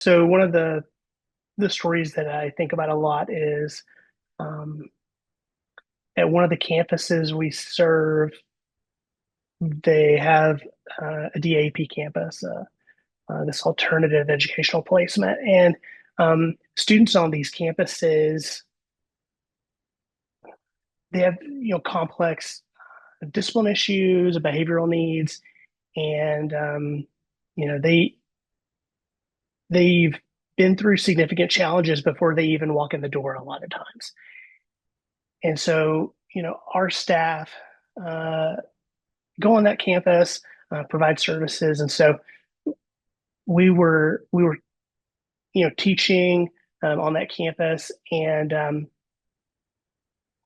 So one of the stories that I think about a lot is um, at one of the campuses we serve, they have a DAP campus, this alternative educational placement, and students on these campuses, they have complex discipline issues, behavioral needs, and you know they've been through significant challenges before they even walk in the door a lot of times. And so, our staff uh, go on that campus, provide services, and so we were teaching on that campus, and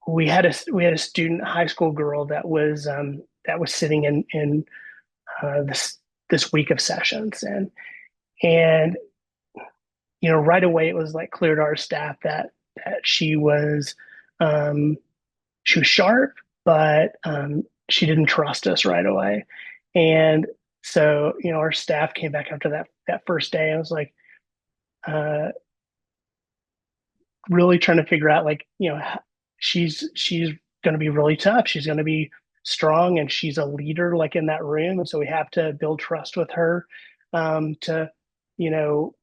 we had a student, a high school girl that was sitting in this week of sessions, and right away it was like clear to our staff that um, she was sharp, but she didn't trust us right away. And so, our staff came back after that first day. I was like, uh, really trying to figure out, like, she's going to be really tough. She's going to be strong, and she's a leader, like in that room. And so we have to build trust with her to, you know,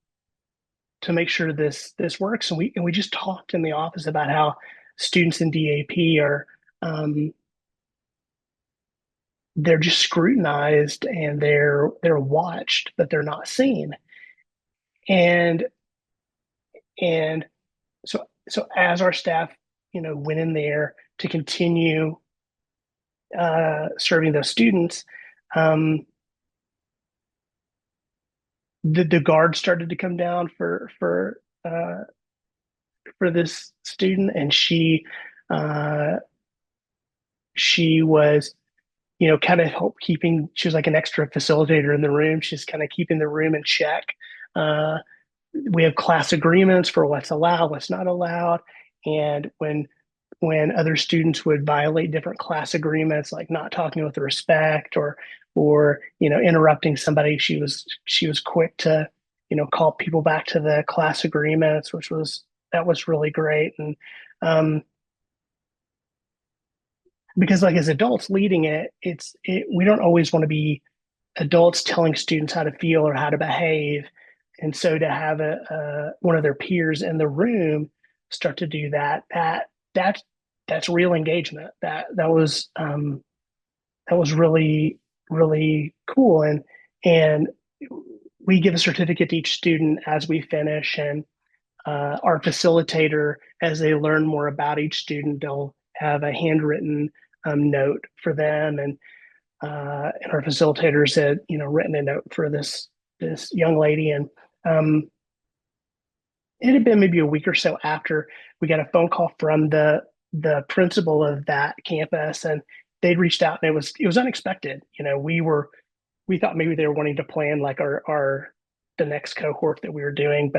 to make sure this works. And we just talked in the office about how students in DAP are they're just scrutinized, and they're watched, but they're not seen. And and so as our staff, went in there to continue serving those students, um, the guard started to come down for this student, and uh, she was kind of help keeping. She was like an extra facilitator in the room. She's kind of keeping the room in check. Uh, we have class agreements for what's allowed, what's not allowed, and when other students would violate different class agreements, like not talking with respect, or interrupting somebody, she was quick to call people back to the class agreements, that was really great. And um, because, like, as adults leading we don't always want to be adults telling students how to feel or how to behave. And so to have one of their peers in the room start to do that that's real engagement. That was really, really cool. And we give a certificate to each student as we finish, and our facilitator, as they learn more about each student, they'll have a handwritten note for them. And our facilitators had written a note for this young lady. And um, it had been maybe a week or so after we got a phone call from the principal of that campus, and they'd reached out, and it was unexpected. We thought maybe they were wanting to plan like our the next cohort that we were doing,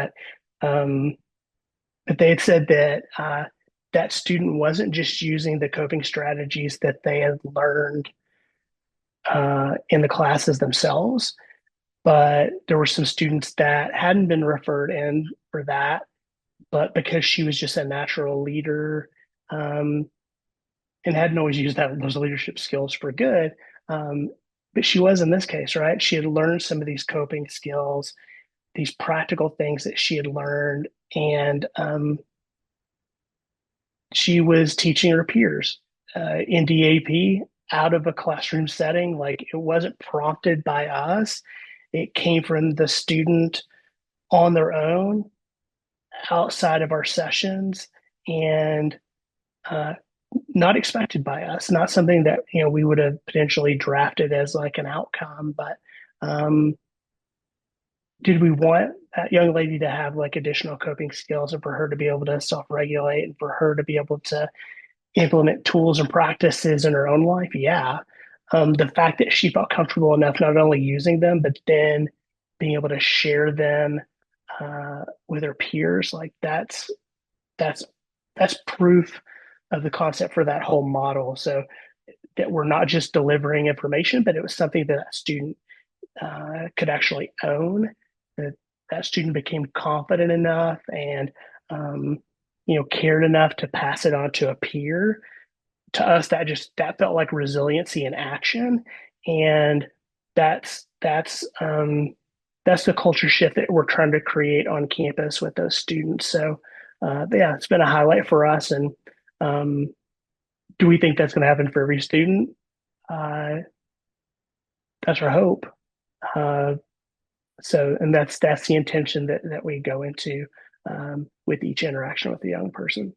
um, but they had said that that student wasn't just using the coping strategies that they had learned in the classes themselves, but there were some students that hadn't been referred in for that, but because she was just a natural leader, um, and hadn't always used those leadership skills for good, um, but she was in this case, right? She had learned some of these coping skills, these practical things that she had learned, and she was teaching her peers in DAP out of a classroom setting. Like, it wasn't prompted by us, it came from the student on their own outside of our sessions, and uh, not expected by us, not something that we would have potentially drafted as like an outcome. But um, did we want that young lady to have like additional coping skills, and for her to be able to self-regulate, and for her to be able to implement tools and practices in her own life? Yeah. The fact that she felt comfortable enough not only using them, but then being able to share them with her peers, like that's that's proof of the concept for that whole model. So that we're not just delivering information, but it was something that a student could actually own. That that student became confident enough and cared enough to pass it on to a peer. To us, that felt like resiliency in action, and that's the culture shift that we're trying to create on campus with those students. So yeah, it's been a highlight for us. And um, do we think that's going to happen for every student? Uh, that's our hope. Uh, and that's the intention that we go into with each interaction with a young person.